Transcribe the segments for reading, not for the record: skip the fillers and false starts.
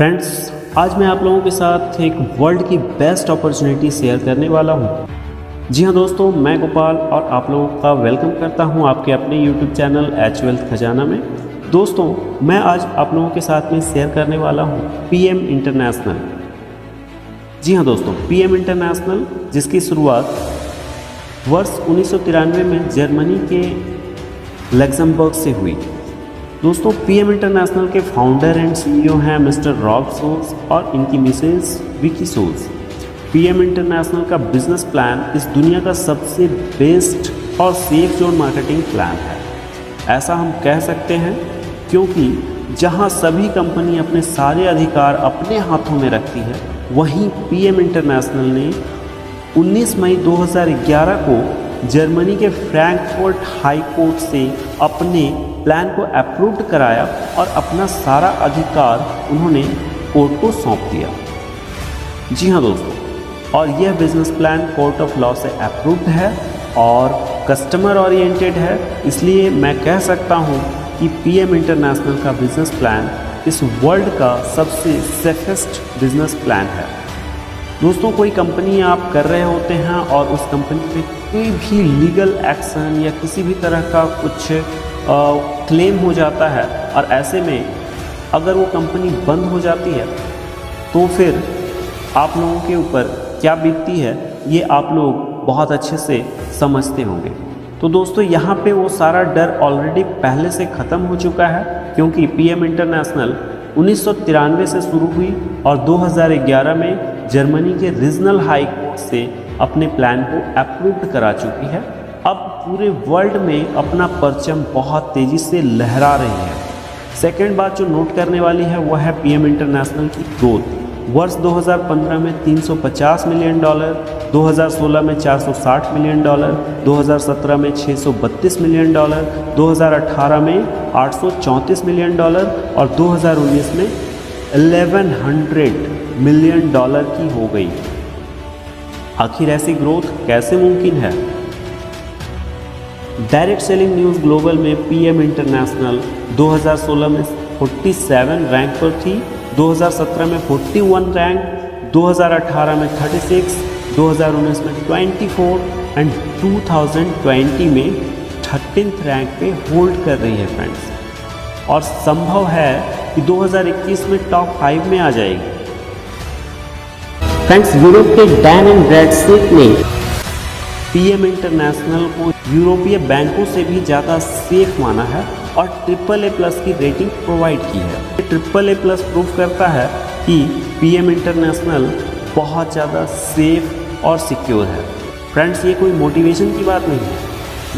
Friends, आज मैं आप लोगों के साथ एक वर्ल्ड की बेस्ट अपॉर्चुनिटी शेयर करने वाला हूँ। जी हाँ दोस्तों, मैं गोपाल और आप लोगों का वेलकम करता हूँ आपके अपने यूट्यूब चैनल एच वेल्थ खजाना में। दोस्तों, मैं आज आप लोगों के साथ में शेयर करने वाला हूँ पीएम इंटरनेशनल। जी हाँ दोस्तों, पीएम इंटरनेशनल जिसकी शुरुआत वर्ष 1993 में जर्मनी के लग्जमबर्ग से हुई। दोस्तों, पीएम इंटरनेशनल के फाउंडर एंड सीईओ हैं मिस्टर रॉब सोल्स और इनकी Mrs Vicky Sols. PM International का बिजनेस प्लान इस दुनिया का सबसे बेस्ट और सेफ जोन मार्केटिंग प्लान है, ऐसा हम कह सकते हैं, क्योंकि जहां सभी कंपनी अपने सारे अधिकार अपने हाथों में रखती है, वहीं पीएम इंटरनेशनल ने 19 मई 2011 को जर्मनी के फ्रैंकफर्ट हाई कोर्ट से अपने प्लान को अप्रूव्ड कराया और अपना सारा अधिकार उन्होंने कोर्ट को सौंप दिया। जी हाँ दोस्तों, और यह business plan court of law से अप्रूव्ड है और कस्टमर ओरिएंटेड है, इसलिए मैं कह सकता हूँ कि पीएम इंटरनेशनल का बिजनेस प्लान इस वर्ल्ड का सबसे सेफेस्ट बिजनेस प्लान है। दोस्तों, कोई कंपनी आप कर रहे होते हैं और उस कंपनी पे कोई भी लीगल एक्शन या किसी भी तरह का कुछ क्लेम हो जाता है और ऐसे में अगर वो कंपनी बंद हो जाती है तो फिर आप लोगों के ऊपर क्या बीतती है, ये आप लोग बहुत अच्छे से समझते होंगे। तो दोस्तों, यहाँ पे वो सारा डर ऑलरेडी पहले से ख़त्म हो चुका है, क्योंकि पीएम इंटरनेशनल 1993 से शुरू हुई और 2011 में जर्मनी के रीजनल हाई कोर्ट से अपने प्लान को अप्रूव्ड करा चुकी है। अब पूरे वर्ल्ड में अपना परचम बहुत तेज़ी से लहरा रही है। सेकेंड बात जो नोट करने वाली है वो है पीएम इंटरनेशनल की ग्रोथ। वर्ष 2015 में $350 मिलियन, 2016 में $460 मिलियन, 2017 में $632 मिलियन, 2018 में $834 मिलियन और 2019 में $1100 मिलियन की हो गई। आखिर ऐसी ग्रोथ कैसे मुमकिन है? डायरेक्ट सेलिंग न्यूज़ ग्लोबल में पीएम इंटरनेशनल 2016 में 47 रैंक पर थी, 2017 में 41 रैंक, 2018 में 36, 2019 में 24 एंड 2020 में 13th रैंक पे होल्ड कर रही है फ्रेंड्स, और संभव है कि 2021 में टॉप 5 में आ जाएगी। फ्रेंड्स, यूरोप के डैन एंड ब्रैडस्ट्रीट ने पीएम इंटरनेशनल को यूरोपीय बैंकों से भी ज़्यादा सेफ माना है और AAA+ की रेटिंग प्रोवाइड की है। AAA+ प्रूफ करता है कि पीएम इंटरनेशनल बहुत ज़्यादा सेफ और सिक्योर है। फ्रेंड्स, ये कोई मोटिवेशन की बात नहीं है,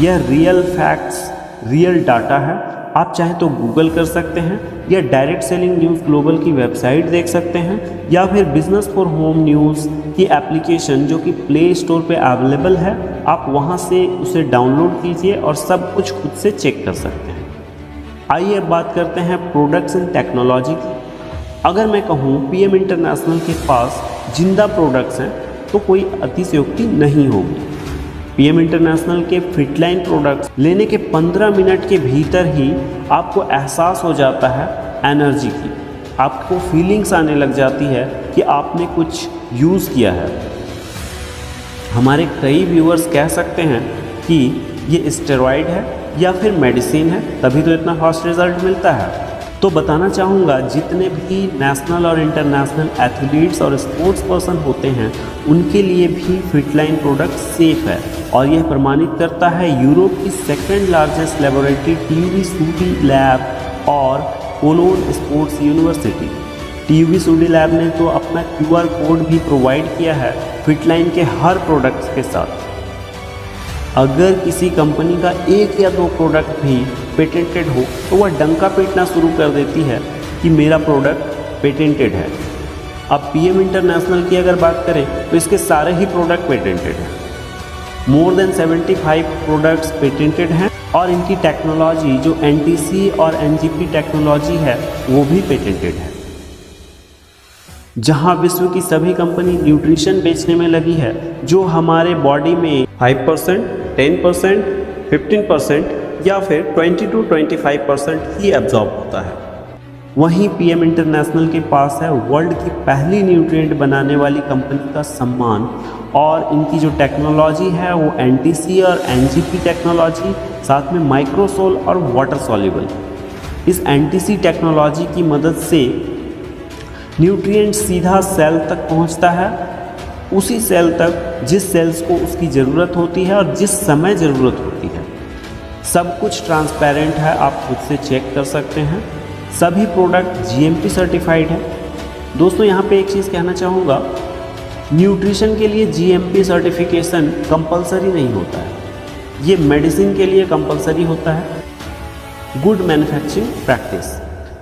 यह रियल फैक्ट्स, रियल डाटा है। आप चाहें तो गूगल कर सकते हैं या डायरेक्ट सेलिंग न्यूज़ ग्लोबल की वेबसाइट देख सकते हैं, या फिर बिजनेस फॉर होम न्यूज़ की एप्लीकेशन जो कि प्ले स्टोर पे अवेलेबल है, आप वहां से उसे डाउनलोड कीजिए और सब कुछ खुद से चेक कर सकते हैं। आइए अब बात करते हैं प्रोडक्ट्स एंड टेक्नोलॉजी की। अगर मैं कहूँ पीएम इंटरनेशनल के पास जिंदा प्रोडक्ट्स हैं तो कोई अतिशयोक्ति नहीं होगी। पीएम इंटरनेशनल के फिटलाइन प्रोडक्ट्स लेने के 15 मिनट के भीतर ही आपको एहसास हो जाता है एनर्जी की, आपको फीलिंग्स आने लग जाती है कि आपने कुछ यूज़ किया है। हमारे कई व्यूअर्स कह सकते हैं कि ये स्टेरॉइड है या फिर मेडिसिन है, तभी तो इतना फास्ट रिजल्ट मिलता है। तो बताना चाहूँगा, जितने भी नेशनल और इंटरनेशनल एथलीट्स और स्पोर्ट्स पर्सन होते हैं उनके लिए भी फिटलाइन प्रोडक्ट सेफ है, और यह प्रमाणित करता है यूरोप की second largest laboratory TUV Sud lab और Cologne sports university. TUV Sud lab ने तो अपना QR कोड भी प्रोवाइड किया है फिटलाइन के हर प्रोडक्ट्स के साथ। अगर किसी कंपनी का एक या दो प्रोडक्ट भी पेटेंटेड हो तो वह डंका पीटना शुरू कर देती है कि मेरा प्रोडक्ट पेटेंटेड है। अब पीएम इंटरनेशनल की अगर बात करें तो इसके सारे ही प्रोडक्ट पेटेंटेड हैं। मोर देन 75 प्रोडक्ट्स पेटेंटेड हैं और इनकी टेक्नोलॉजी जो NTC और NGP टेक्नोलॉजी है वो भी पेटेंटेड है। जहां विश्व की सभी कंपनी न्यूट्रिशन बेचने में लगी है जो हमारे बॉडी में 5%, 10%, 15% या फिर 20 to 25% ही एब्जॉर्ब होता है। वहीं पीएम इंटरनेशनल के पास है वर्ल्ड की पहली न्यूट्रिएंट बनाने वाली कंपनी का सम्मान, और इनकी जो टेक्नोलॉजी है वो एनटीसी और एनजीपी टेक्नोलॉजी, साथ में माइक्रोसोल और वाटर सॉल्युबल। इस एनटीसी टेक्नोलॉजी की मदद से न्यूट्रिएंट सीधा सेल तक पहुंचता है, उसी सेल तक जिस सेल्स को उसकी ज़रूरत होती है और जिस समय ज़रूरत होती है। सब कुछ ट्रांसपेरेंट है, आप खुद से चेक कर सकते हैं। सभी प्रोडक्ट जीएमपी सर्टिफाइड है। दोस्तों यहाँ पे एक चीज़ कहना चाहूँगा, न्यूट्रिशन के लिए जीएमपी सर्टिफिकेशन कंपलसरी नहीं होता है, ये मेडिसिन के लिए कंपलसरी होता है, गुड मैन्युफैक्चरिंग प्रैक्टिस।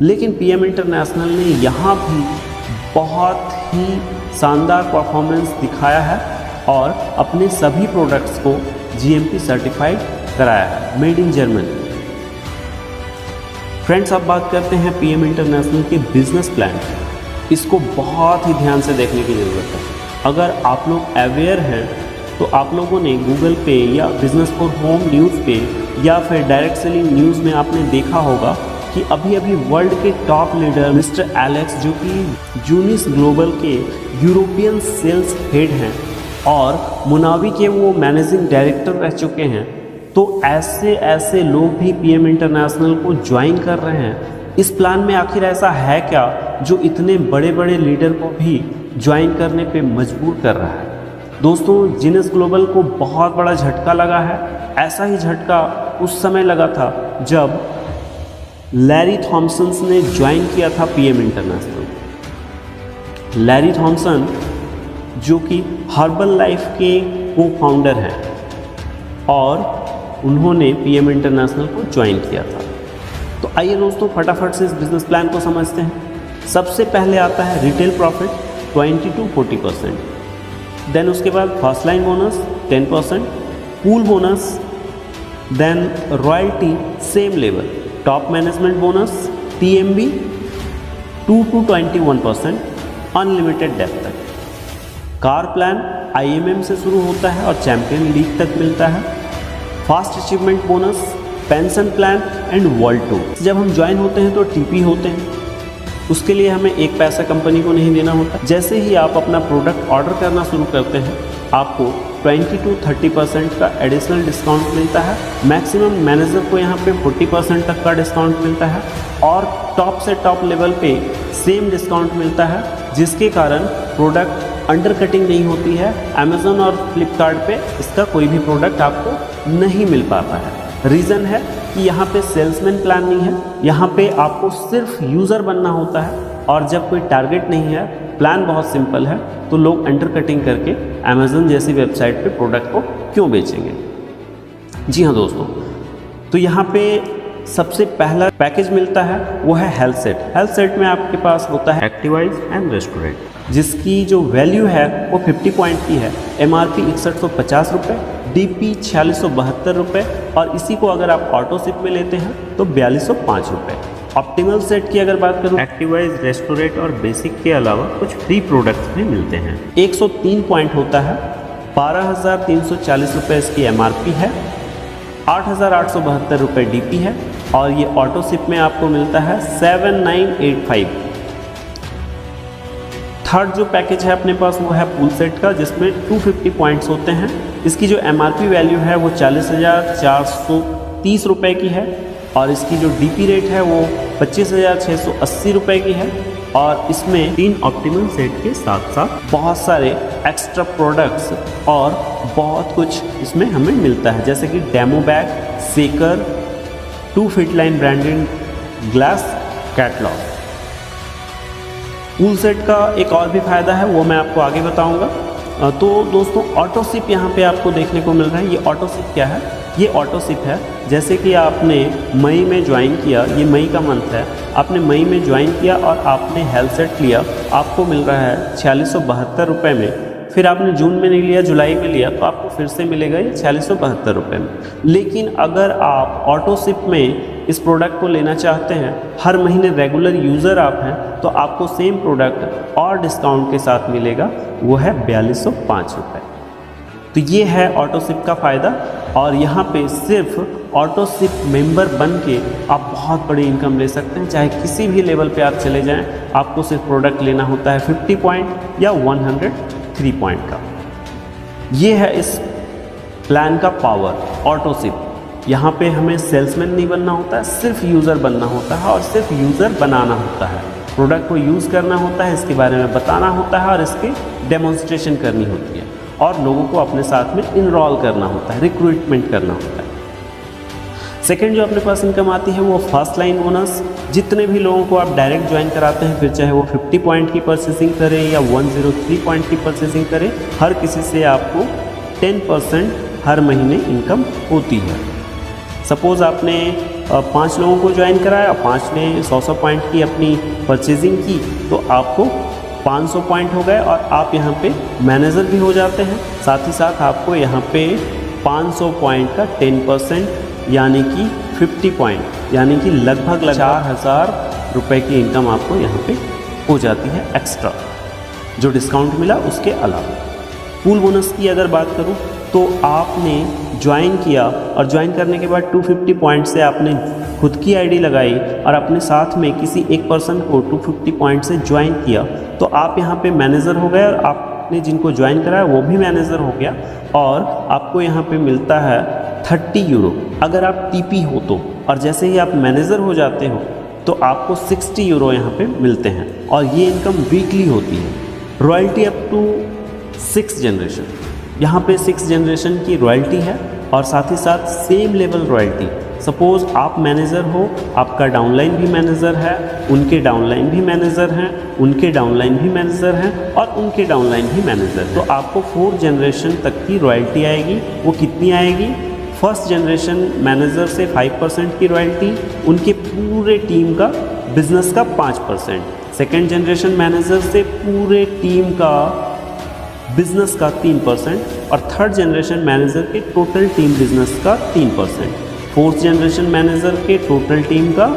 लेकिन पीएम इंटरनेशनल ने यहाँ भी बहुत ही शानदार परफॉर्मेंस दिखाया है और अपने सभी प्रोडक्ट्स को जीएमपी सर्टिफाइड कराया है, मेड इन जर्मनी। फ्रेंड्स, अब बात करते हैं पीएम इंटरनेशनल के बिजनेस प्लान। इसको बहुत ही ध्यान से देखने की ज़रूरत है। अगर आप लोग अवेयर हैं तो आप लोगों ने गूगल पे या बिजनेस फॉर होम न्यूज़ पे या फिर डायरेक्ट सेलिंग न्यूज़ में आपने देखा होगा कि अभी अभी वर्ल्ड के टॉप लीडर मिस्टर एलेक्स, जो कि जूनिस ग्लोबल के यूरोपियन सेल्स हेड हैं और मुनावी के वो मैनेजिंग डायरेक्टर रह चुके हैं, तो ऐसे ऐसे लोग भी पीएम इंटरनेशनल को ज्वाइन कर रहे हैं। इस प्लान में आखिर ऐसा है क्या जो इतने बड़े बड़े लीडर को भी ज्वाइन करने पे मजबूर कर रहा है? दोस्तों, जीनस ग्लोबल को बहुत बड़ा झटका लगा है। ऐसा ही झटका उस समय लगा था जब लैरी थॉमसन ने ज्वाइन किया था पीएम इंटरनेशनल। लैरी थॉमसन जो कि हर्बल लाइफ के को फाउंडर हैं और उन्होंने पीएम इंटरनेशनल को ज्वाइन किया था। तो आइए दोस्तों फटाफट से इस बिजनेस प्लान को समझते हैं। सबसे पहले आता है रिटेल प्रॉफिट 20 to 40%, देन उसके बाद first line bonus 10%, pool bonus, then royalty same level, top management bonus TMB 2 to 21%, unlimited depth तक। कार प्लान आईएमएम से शुरू होता है और चैंपियन लीग तक मिलता है। Fast achievement bonus, pension plan and world tour. जब हम ज्वाइन होते हैं तो टीपी होते हैं, उसके लिए हमें एक पैसा कंपनी को नहीं देना होता। जैसे ही आप अपना प्रोडक्ट ऑर्डर करना शुरू करते हैं, आपको 20 to 30% का एडिशनल डिस्काउंट मिलता है। मैक्सिमम मैनेजर को यहाँ पे 40% तक का डिस्काउंट मिलता है और टॉप से टॉप लेवल पे सेम डिस्काउंट मिलता है, जिसके कारण प्रोडक्ट अंडरकटिंग नहीं होती है। अमेज़न और फ्लिपकार्ट पे इसका कोई भी प्रोडक्ट आपको नहीं मिल पाता है। रीज़न है कि यहाँ पे सेल्समैन प्लान नहीं है, यहाँ पे आपको सिर्फ यूज़र बनना होता है और जब कोई टारगेट नहीं है, प्लान बहुत सिंपल है, तो लोग अंडरकटिंग करके अमेज़न जैसी वेबसाइट पे प्रोडक्ट को क्यों बेचेंगे। जी हाँ दोस्तों, तो यहाँ पे सबसे पहला पैकेज मिलता है वो है हेल्थ सेट। हेल्थ सेट में आपके पास होता है एक्टिवाइज एंड रेस्टोरेंट, जिसकी जो वैल्यू है वो 50 पॉइंट की है। एमआरपी 6150 रुपये, डीपी 4672 रुपये, और इसी को अगर आप ऑटो सिप में लेते हैं तो 4205 रुपये। ऑप्टिमल सेट की अगर बात करूँ, एक्टिवाइज, रेस्टोरेंट और बेसिक के अलावा कुछ फ्री प्रोडक्ट्स भी मिलते हैं। 103 पॉइंट होता है, 12340 रुपये इसकी एमआरपी है, 8872 रुपये डीपी है, और ये ऑटो सिप में आपको मिलता है 7985। थर्ड जो पैकेज है अपने पास वो है पूल सेट का, जिसमें 250 पॉइंट्स होते हैं। इसकी जो एमआरपी वैल्यू है वो 40,430 रुपये की है, और इसकी जो डीपी रेट है वो 25,680 रुपये की है, और इसमें 3 ऑप्टिमल सेट के साथ साथ बहुत सारे एक्स्ट्रा प्रोडक्ट्स और बहुत कुछ इसमें हमें मिलता है, जैसे कि demo bag, shaker, 2 fit line branded glass catalogue. Pool set का एक और भी फ़ायदा है, वो मैं आपको आगे बताऊंगा। तो दोस्तों, ऑटो सिप यहाँ पे आपको देखने को मिल रहा है। ये ऑटो सिप क्या है? ये ऑटो सिप है, जैसे कि आपने मई में ज्वाइन किया, ये मई का मंथ है, आपने मई में ज्वाइन किया और आपने हेल्थ सेट लिया, आपको मिल रहा है 4672 रुपये में। फिर आपने जून में नहीं लिया, जुलाई में लिया, तो आपको फिर से मिलेगा ये 4672 रुपये में। लेकिन अगर आप ऑटो सिप में इस प्रोडक्ट को लेना चाहते हैं, हर महीने रेगुलर यूज़र आप हैं, तो आपको सेम प्रोडक्ट और डिस्काउंट के साथ मिलेगा, वो है 4205 रुपये। तो ये है ऑटो सिप का फ़ायदा। और यहाँ पे सिर्फ ऑटोशिप मेंबर बन के आप बहुत बड़ी इनकम ले सकते हैं। चाहे किसी भी लेवल पे आप चले जाएं, आपको सिर्फ प्रोडक्ट लेना होता है 50 पॉइंट या 103 पॉइंट का। ये है इस प्लान का पावर, ऑटोशिप। यहाँ पे हमें सेल्समैन नहीं बनना होता है, सिर्फ यूज़र बनना होता है और सिर्फ यूज़र बनाना होता है। प्रोडक्ट को यूज़ करना होता है, इसके बारे में बताना होता है और इसकी डेमोन्स्ट्रेशन करनी होती है और लोगों को अपने साथ में इनरोल करना होता है, रिक्रूटमेंट करना होता है। सेकेंड जो अपने पास इनकम आती है वो फर्स्ट लाइन बोनस। जितने भी लोगों को आप डायरेक्ट ज्वाइन कराते हैं, फिर चाहे वो 50 पॉइंट की परचेसिंग करें या 103 पॉइंट की परचेसिंग करें, हर किसी से आपको 10% हर महीने इनकम होती है। सपोज़ आपने 5 लोगों को ज्वाइन कराया, 5 ने 100 पॉइंट की अपनी परचेजिंग की, तो आपको 500 पॉइंट हो गए और आप यहाँ पे मैनेजर भी हो जाते हैं। साथ ही साथ आपको यहाँ पे 500 पॉइंट का 10% यानी कि 50 पॉइंट यानी कि लगभग 4,000 रुपये की इनकम आपको यहाँ पे हो जाती है एक्स्ट्रा, जो डिस्काउंट मिला उसके अलावा। पूल बोनस की अगर बात करूँ तो आपने ज्वाइन किया और ज्वाइन करने के बाद 250 पॉइंट से आपने खुद की आईडी लगाई और अपने साथ में किसी एक पर्सन को 250 पॉइंट से ज्वाइन किया, तो आप यहाँ पे मैनेजर हो गए और आपने जिनको ज्वाइन कराया वो भी मैनेजर हो गया और आपको यहाँ पे मिलता है 30 यूरो अगर आप टीपी हो तो। और जैसे ही आप मैनेजर हो जाते हो तो आपको 60 यूरो यहाँ पे मिलते हैं और ये इनकम वीकली होती है। रॉयल्टी अप टू 6 जनरेशन, यहाँ पे 6 जनरेशन की रॉयल्टी है और साथ ही साथ सेम लेवल रॉयल्टी। सपोज़ आप मैनेजर हो, आपका डाउनलाइन भी मैनेजर है, उनके डाउनलाइन भी मैनेजर हैं, उनके डाउनलाइन भी मैनेजर हैं और उनके डाउनलाइन भी मैनेजर हैं, तो आपको 4 जनरेशन तक की रॉयल्टी आएगी। वो कितनी आएगी? फर्स्ट जनरेशन मैनेजर से 5% की रॉयल्टी, उनके पूरे टीम का बिजनेस का 5%, सेकेंड जनरेशन मैनेजर से पूरे टीम का बिजनेस का 3% और थर्ड जनरेशन मैनेजर के टोटल टीम बिजनेस का 3%, फोर्थ जनरेशन मैनेजर के टोटल टीम का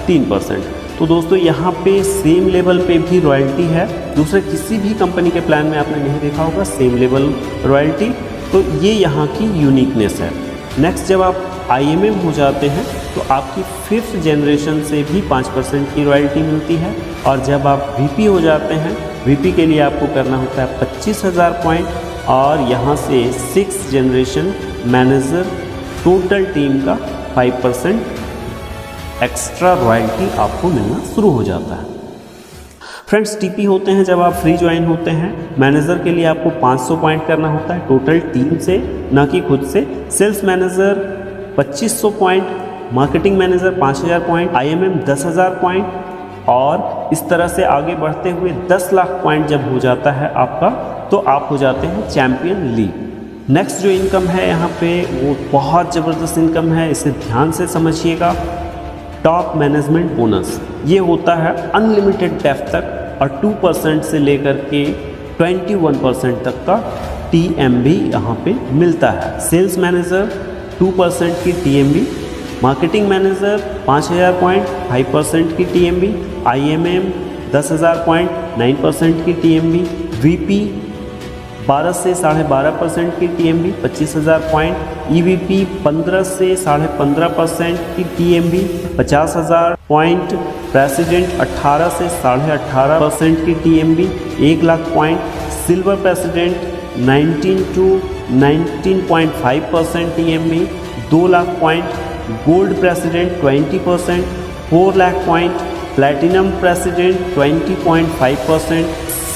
3%। तो दोस्तों यहाँ पे सेम लेवल पे भी रॉयल्टी है, दूसरे किसी भी कंपनी के प्लान में आपने नहीं देखा होगा सेम लेवल रॉयल्टी। तो ये यहाँ की यूनिकनेस है। नेक्स्ट जब आप IMM हो जाते हैं तो आपकी 5th जनरेशन से भी 5% की रॉयल्टी मिलती है और जब आप VP हो जाते हैं, VP के लिए आपको करना होता है 25,000 पॉइंट और यहाँ से 6 जनरेशन मैनेजर टोटल टीम का 5% एक्स्ट्रा रॉयल्टी आपको मिलना शुरू हो जाता है। फ्रेंड्स, TP होते हैं जब आप फ्री ज्वाइन होते हैं। मैनेजर के लिए आपको 500 पॉइंट करना होता है टोटल टीम से, ना कि खुद से। Sales manager 2500 point, marketing manager 5000 point, IMM 10,000 point और इस तरह से आगे बढ़ते हुए 10 लाख पॉइंट जब हो जाता है आपका, तो आप हो जाते हैं चैम्पियन लीग। नेक्स्ट जो इनकम है यहाँ पे वो बहुत ज़बरदस्त इनकम है, इसे ध्यान से समझिएगा। टॉप मैनेजमेंट बोनस, ये होता है अनलिमिटेड डेप्थ तक और 2% से लेकर के 21% तक का TMB यहाँ पे मिलता है। सेल्स मैनेजर 2% की TMB, मार्केटिंग मैनेजर 5,000 पॉइंट 5% की TMB, IMM 10,000 पॉइंट 9% की TMB, VP 12 से 12.5% की TMB 25,000 पॉइंट, EVP 15 से 15.5% की TMB 50,000 पॉइंट, प्रेसिडेंट 18 से 18.5% की TMB 1 lakh point, silver president 19 to 19.5% TMB 2 lakh point, gold president 20%, 4 lakh point, platinum president 20.5%,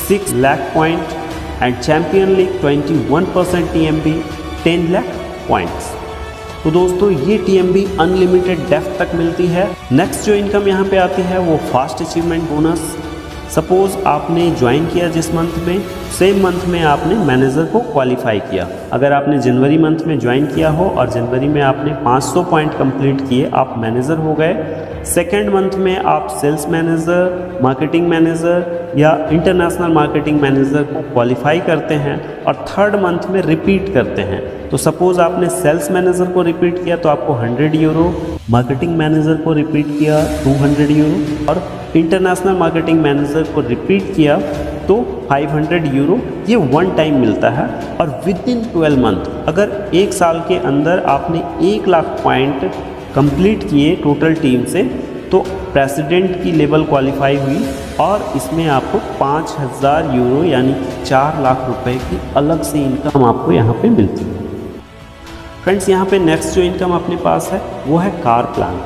6 lakh point and champion league 21% TMB 10 lakh points. तो दोस्तों ये TMB अनलिमिटेड डेप्थ तक मिलती है। नेक्स्ट जो इनकम यहाँ पे आती है वो फास्ट अचीवमेंट बोनस। सपोज़ आपने ज्वाइन किया जिस मंथ में, सेम मंथ में आपने मैनेजर को क्वालिफाई किया। अगर आपने जनवरी मंथ में ज्वाइन किया हो और जनवरी में आपने 500 पॉइंट कंप्लीट किए, आप मैनेजर हो गए, सेकेंड मंथ में आप सेल्स मैनेजर, मार्केटिंग मैनेजर या इंटरनेशनल मार्केटिंग मैनेजर को क्वालिफाई करते हैं और थर्ड मंथ में रिपीट करते हैं। तो सपोज़ आपने सेल्स मैनेजर को रिपीट किया तो आपको 100 यूरो, मार्केटिंग मैनेजर को रिपीट किया 200 यूरो और इंटरनेशनल मार्केटिंग मैनेजर को रिपीट किया तो 500 यूरो। ये वन टाइम मिलता है। और विद इन 12 मंथ, अगर एक साल के अंदर आपने 1 लाख पॉइंट कंप्लीट किए टोटल टीम से, तो प्रेसिडेंट की लेवल क्वालिफाई हुई और इसमें आपको 5000 यूरो यानी 4 लाख रुपए की अलग से इनकम आपको यहाँ पे मिलती है। फ्रेंड्स, यहाँ पे नेक्स्ट जो इनकम अपने पास है वो है कार प्लान।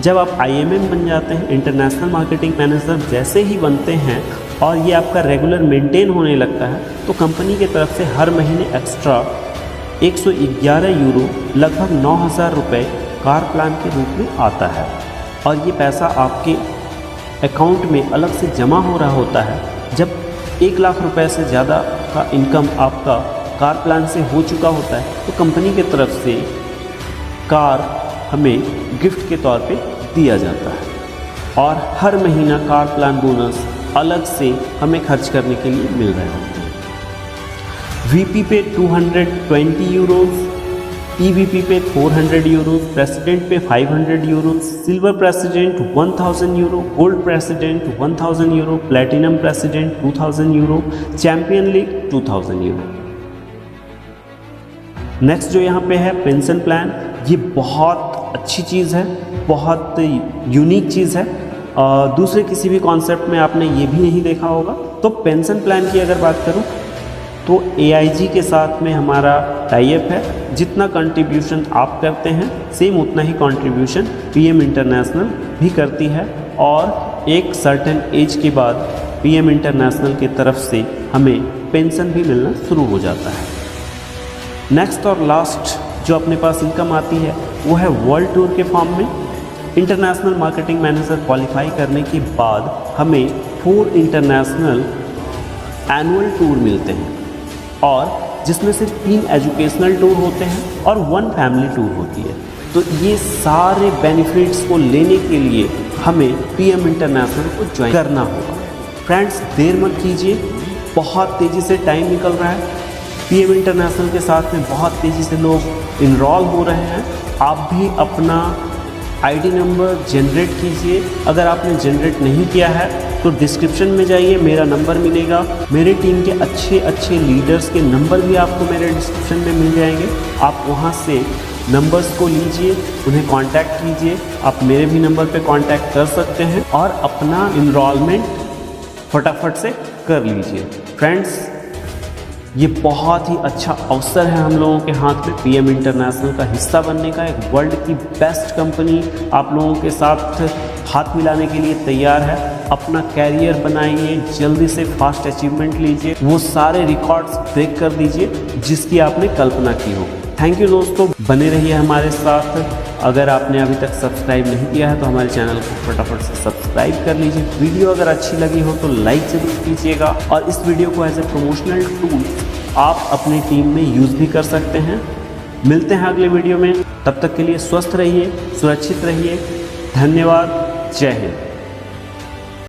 जब आप IMM बन जाते हैं, इंटरनेशनल मार्केटिंग मैनेजर जैसे ही बनते हैं और ये आपका रेगुलर मेंटेन होने लगता है, तो कंपनी की तरफ से हर महीने एक्स्ट्रा 111 यूरो लगभग 9000 रुपये कार प्लान के रूप में आता है। और ये पैसा आपके अकाउंट में अलग से जमा हो रहा होता है। जब 1 लाख रुपए से ज़्यादा का इनकम आपका कार प्लान से हो चुका होता है तो कंपनी की तरफ से कार हमें गिफ्ट के तौर पे दिया जाता है और हर महीना कार प्लान बोनस अलग से हमें खर्च करने के लिए मिल रहे होते हैं। VP पे 220 यूरोज़, EVP पे 400 यूरो, प्रेसिडेंट पे 500 euro, silver president 1000 euro, gold president 1000 euro, platinum president 2000 euro, champion league 2000 euro. Next जो यहाँ पे है पेंशन प्लान, ये बहुत अच्छी चीज़ है, बहुत यूनिक चीज़ है। दूसरे किसी भी कॉन्सेप्ट में आपने ये भी नहीं देखा होगा। तो पेंशन प्लान की अगर बात करूँ तो AIG के साथ में हमारा टाई अप है। जितना कंट्रीब्यूशन आप करते हैं सेम उतना ही कंट्रीब्यूशन PM इंटरनेशनल भी करती है और एक सर्टेन एज के बाद PM इंटरनेशनल की तरफ से हमें पेंशन भी मिलना शुरू हो जाता है। नेक्स्ट और लास्ट जो अपने पास इनकम आती है वो है वर्ल्ड टूर के फॉर्म में। इंटरनेशनल मार्केटिंग मैनेजर क्वालिफाई करने के बाद हमें 4 इंटरनेशनल एनुअल टूर मिलते हैं और जिसमें से 3 एजुकेशनल टूर होते हैं और 1 फैमिली टूर होती है। तो ये सारे बेनिफिट्स को लेने के लिए हमें PM इंटरनेशनल को ज्वाइन करना होगा। फ्रेंड्स, देर मत कीजिए, बहुत तेज़ी से टाइम निकल रहा है। PM इंटरनेशनल के साथ में बहुत तेज़ी से लोग इनरोल हो रहे हैं। आप भी अपना ID नंबर जनरेट कीजिए। अगर आपने जनरेट नहीं किया है तो डिस्क्रिप्शन में जाइए, मेरा नंबर मिलेगा। मेरे टीम के अच्छे लीडर्स के नंबर भी आपको मेरे डिस्क्रिप्शन में मिल जाएंगे। आप वहां से नंबर्स को लीजिए, उन्हें कांटेक्ट कीजिए। आप मेरे भी नंबर पे कांटेक्ट कर सकते हैं और अपना इनरोलमेंट फटाफट से कर लीजिए। फ्रेंड्स, ये बहुत ही अच्छा अवसर है हम लोगों के हाथ में PM इंटरनेशनल का हिस्सा बनने का। एक वर्ल्ड की बेस्ट कंपनी आप लोगों के साथ हाथ मिलाने के लिए तैयार है। अपना कैरियर बनाइए, जल्दी से फास्ट अचीवमेंट लीजिए, वो सारे रिकॉर्ड्स ब्रेक कर दीजिए जिसकी आपने कल्पना की हो। थैंक यू दोस्तों, बने रहिए हमारे साथ। अगर आपने अभी तक सब्सक्राइब नहीं किया है तो हमारे चैनल को फटाफट से सब्सक्राइब कर लीजिए। वीडियो अगर अच्छी लगी हो तो लाइक ज़रूर कीजिएगा और इस वीडियो को एज ए प्रमोशनल टूल आप अपनी टीम में यूज़ भी कर सकते हैं। मिलते हैं अगले वीडियो में, तब तक के लिए स्वस्थ रहिए, सुरक्षित रहिए। धन्यवाद, जय हिंद।